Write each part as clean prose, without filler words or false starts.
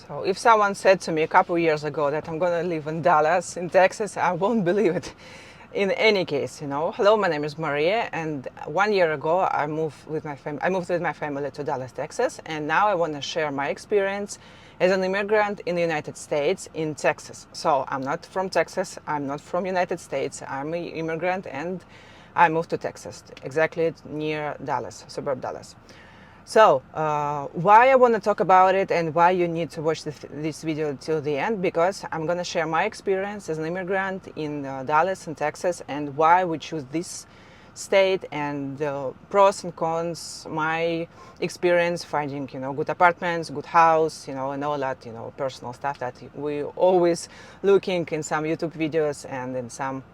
So if someone said to me a couple years ago that I'm gonna live in Dallas, in Texas, I won't believe it. In any case, Hello, my name is Maria, and 1 year ago I moved with my family. I moved with my family to Dallas, Texas, and now I want to share my experience as an immigrant in the United States in Texas. So I'm not from Texas. I'm not from United States. I'm an immigrant, and I moved to Texas, exactly near Dallas, suburb Dallas. So, why I want to talk about it and why you need to watch this video till the end, because I'm going to share my experience as an immigrant in Dallas in Texas, and why we choose this state, and pros and cons, my experience finding, good apartments, good house, and all that, personal stuff that we always looking in some YouTube videos and in some,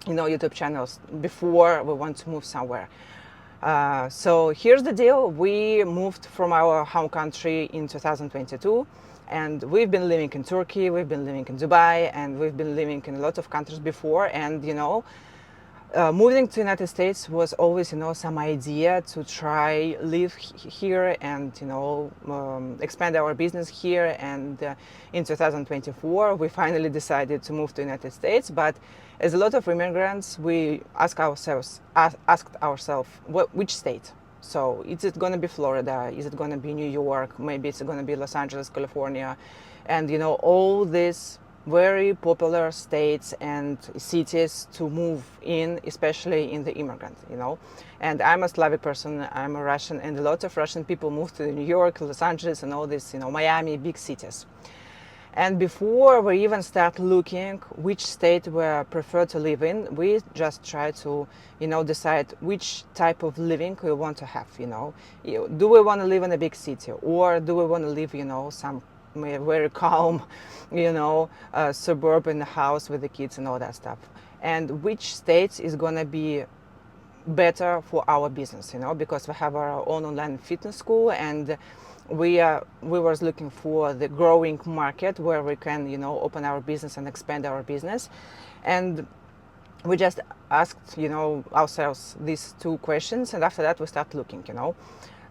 YouTube channels before we want to move somewhere. So here's the deal. We moved from our home country in 2022, and we've been living in Turkey, we've been living in Dubai, and we've been living in a lot of countries before. And moving to the United States was always, some idea to try live here and, expand our business here. And in 2024, we finally decided to move to the United States. But as a lot of immigrants, we asked ourselves, which state? So is it going to be Florida? Is it going to be New York? Maybe it's going to be Los Angeles, California, and all these very popular states and cities to move in, especially in the immigrant, And I'm a Slavic person, I'm a Russian, and a lot of Russian people move to New York, Los Angeles, and all this, Miami, big cities. And before we even start looking which state we prefer to live in, we just try to, decide which type of living we want to have, Do we want to live in a big city, or do we want to live, some very calm, suburban house with the kids and all that stuff? And which state is going to be better for our business, because we have our own online fitness school, and we were looking for the growing market where we can, open our business and expand our business. And we just asked, ourselves these two questions, and after that we start looking,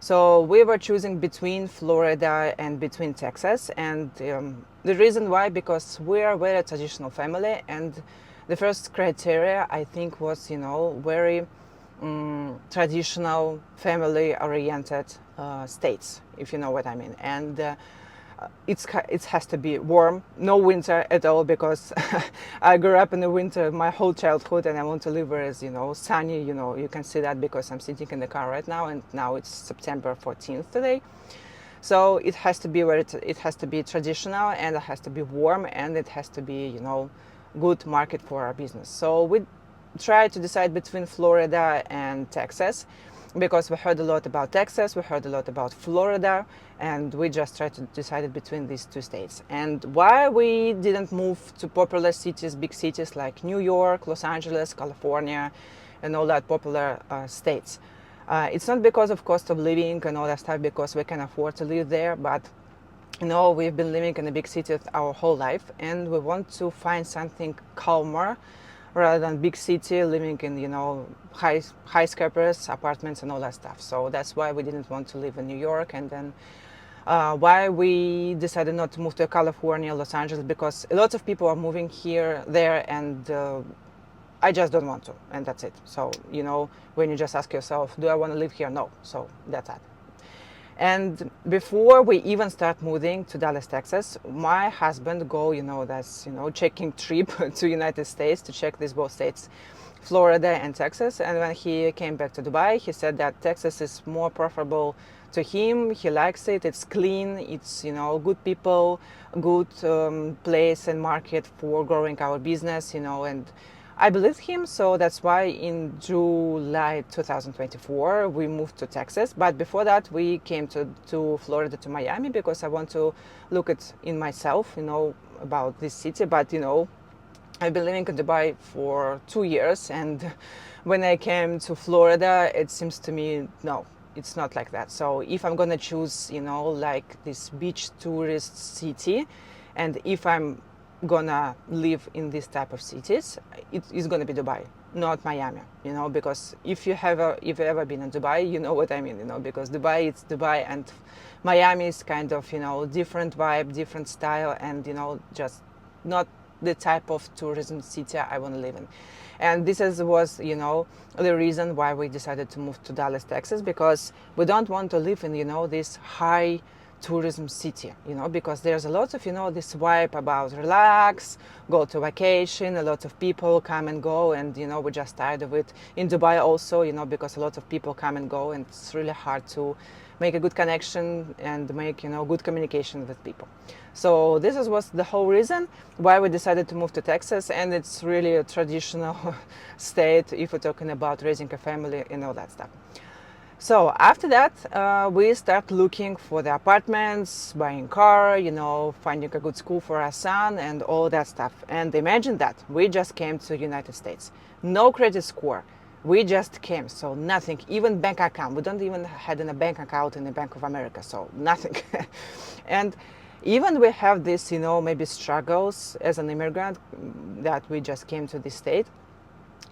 So we were choosing between Florida and between Texas, and the reason why, because we are a very traditional family, and the first criteria I think was, very traditional, family-oriented states, if you know what I mean. And it has to be warm, no winter at all, because I grew up in the winter my whole childhood, and I want to live where it's, sunny. You can see that because I'm sitting in the car right now, and now it's September 14th today. So it has to be it has to be traditional, and it has to be warm, and it has to be, good market for our business. So we tried to decide between Florida and Texas, because we heard a lot about Texas, we heard a lot about Florida, and we just tried to decide between these two states. And why we didn't move to popular cities, big cities like New York, Los Angeles, California, and all that popular states. It's not because of cost of living and all that stuff, because we can afford to live there, but we've been living in a big city our whole life, and we want to find something calmer rather than big city, living in, high skyscrapers, apartments, and all that stuff. So that's why we didn't want to live in New York. And then why we decided not to move to California, Los Angeles, because a lot of people are moving here, there, and I just don't want to, and that's it. So, when you just ask yourself, do I want to live here? No. So that's it. And before we even start moving to Dallas, Texas, my husband that's checking trip to United States to check these both states, Florida and Texas. And when he came back to Dubai, he said that Texas is more preferable to him. He likes it. It's clean. It's good people, good place and market for growing our business. And I believed him, so that's why in July 2024 we moved to Texas. But before that we came to Florida, to Miami, because I want to look in myself, about this city. But I've been living in Dubai for 2 years, and when I came to Florida, it seems to me, no, it's not like that. So if I'm gonna choose, like this beach tourist city, and if I'm gonna live in this type of cities, it is gonna be Dubai. not Miami, you know, because if you've ever been in Dubai, you know what I mean, you know, because Dubai, it's Dubai, and Miami is kind of, you know, different vibe, different style, and, you know, just not the type of tourism city I want to live in. And was, you know, the reason why we decided to move to Dallas, Texas, because we don't want to live in, you know, this high tourism city, you know, because there's a lot of, you know, this vibe about relax, go to vacation, a lot of people come and go, and, you know, we're just tired of it. In Dubai also, you know, because a lot of people come and go, and it's really hard to make a good connection and make, you know, good communication with people. So was the whole reason why we decided to move to Texas, and it's really a traditional state if we're talking about raising a family and all that stuff. So after that, we start looking for the apartments, buying car, you know, finding a good school for our son and all that stuff. And imagine that we just came to United States, no credit score. We just came, so nothing, even bank account. We don't even had a bank account in the Bank of America, so nothing. And even we have this, you know, maybe struggles as an immigrant that we just came to this state.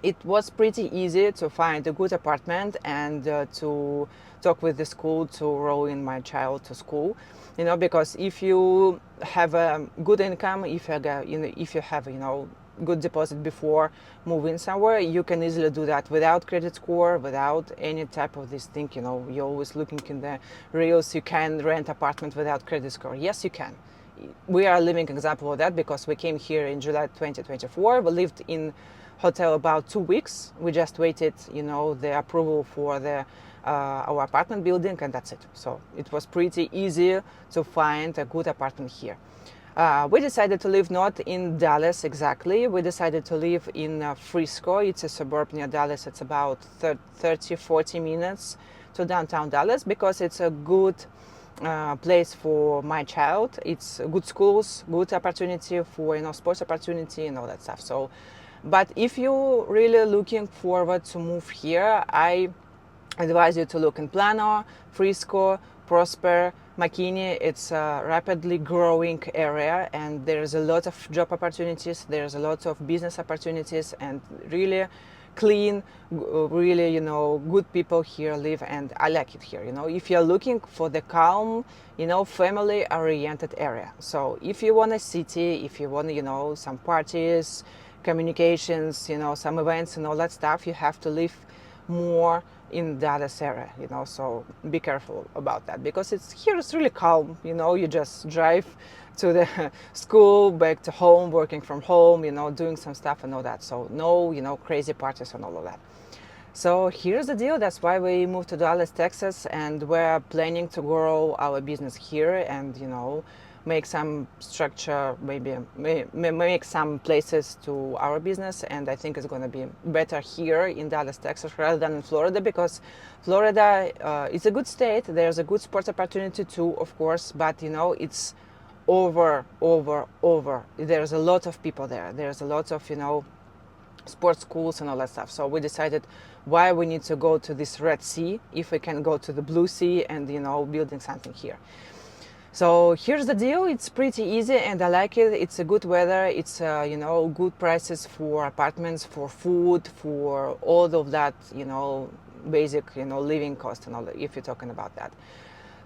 It was pretty easy to find a good apartment and to talk with the school to roll in my child to school, you know, because if you have a good income, if you have, you know, good deposit before moving somewhere, you can easily do that without credit score, without any type of this thing, you know. You're always looking in the reels, you can rent apartment without credit score. Yes, you can. We are a living example of that because we came here in July 2024. We lived in hotel about 2 weeks. We just waited, you know, the approval for the our apartment building, and that's it. So it was pretty easy to find a good apartment here. We decided to live not in Dallas exactly. We decided to live in Frisco. It's a suburb near Dallas. It's about 30-40 minutes to downtown Dallas because it's a good place for my child. It's good schools, good opportunity for, you know, sports opportunity and all that stuff. So, but if you're really looking forward to move here, I advise you to look in Plano, Frisco, Prosper, McKinney. It's a rapidly growing area, and there's a lot of job opportunities, there's a lot of business opportunities, and really clean, really, you know, good people here live, and I like it here, you know. If you're looking for the calm, you know, family oriented area. So if you want a city, if you want, you know, some parties, communications, you know, some events and all that stuff, you have to live more in Dallas area, you know. So be careful about that because it's really calm, you know. You just drive to the school, back to home, working from home, you know, doing some stuff and all that. So no, you know, crazy parties and all of that. So here's the deal. That's why we moved to Dallas, Texas, and we're planning to grow our business here and, you know, make some structure, maybe make some places to our business. And I think it's going to be better here in Dallas, Texas, rather than in Florida, because Florida is a good state. There's a good sports opportunity too, of course, but, you know, it's over. There's a lot of people there. There's a lot of, you know, sports schools and all that stuff. So we decided why we need to go to this Red Sea if we can go to the Blue Sea and, you know, building something here. So here's the deal. It's pretty easy and I like it. It's a good weather. It's you know, good prices for apartments, for food, for all of that, you know, basic, you know, living cost and all that, if you're talking about that.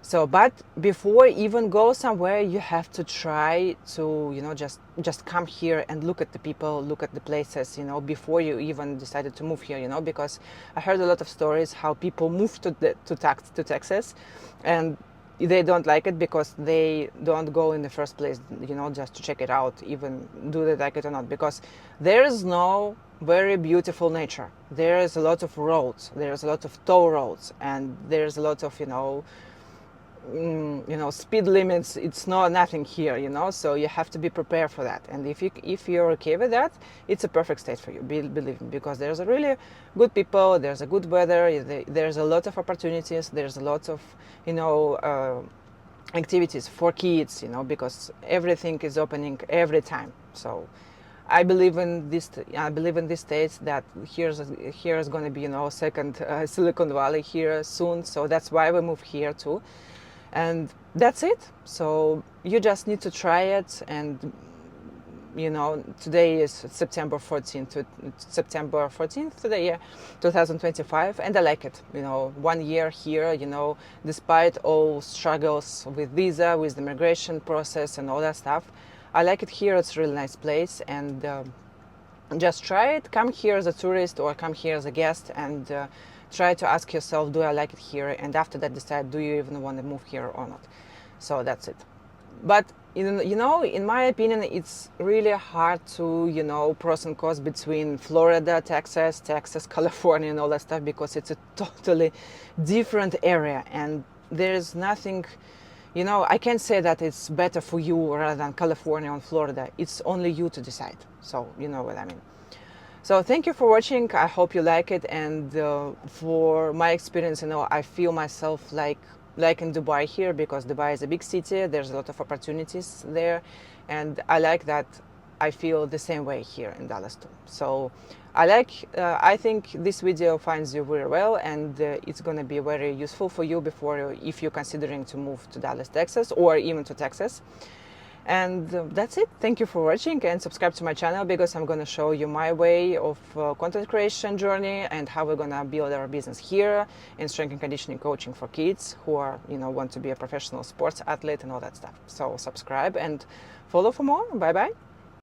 So, but before even go somewhere, you have to try to, you know, just come here and look at the people, look at the places, you know, before you even decided to move here, you know, because I heard a lot of stories how people move to Texas, and they don't like it because they don't go in the first place, you know, just to check it out, even do they like it or not, because there is no very beautiful nature. There is a lot of roads, there's a lot of toll roads, and there's a lot of, you know, speed limits. It's nothing here, you know, so you have to be prepared for that. And if you're okay with that, it's a perfect state for you, believe me, because there's a really good people, there's a good weather, there's a lot of opportunities, there's a lot of, you know, activities for kids, you know, because everything is opening every time. So I believe in this states that here is going to be, you know, second Silicon Valley here soon. So that's why we moved here too. And that's it. So you just need to try it and you know, today is September 14th today, yeah, 2025, and I like it. You know, 1 year here, you know, despite all struggles with visa, with the migration process and all that stuff, I like it here. It's a really nice place, and just try it. Come here as a tourist or come here as a guest, and try to ask yourself, do I like it here? And after that, decide, do you even want to move here or not? So that's it. But you know, in my opinion, it's really hard to, you know, pros and cons between Florida, Texas, California, and all that stuff, because it's a totally different area, and there's nothing, you know, I can't say that it's better for you rather than California or Florida. It's only you to decide. So you know what I mean. So thank you for watching. I hope you like it. And for my experience, you know, I feel myself like in Dubai here, because Dubai is a big city. There's a lot of opportunities there, and I like that. I feel the same way here in Dallas too. So I think this video finds you very well, and it's going to be very useful for you if you're considering to move to Dallas, Texas, or even to Texas. And that's it. Thank you for watching, and subscribe to my channel, because I'm going to show you my way of content creation journey and how we're going to build our business here in strength and conditioning coaching for kids who are, you know, want to be a professional sports athlete and all that stuff. So subscribe and follow for more. Bye bye.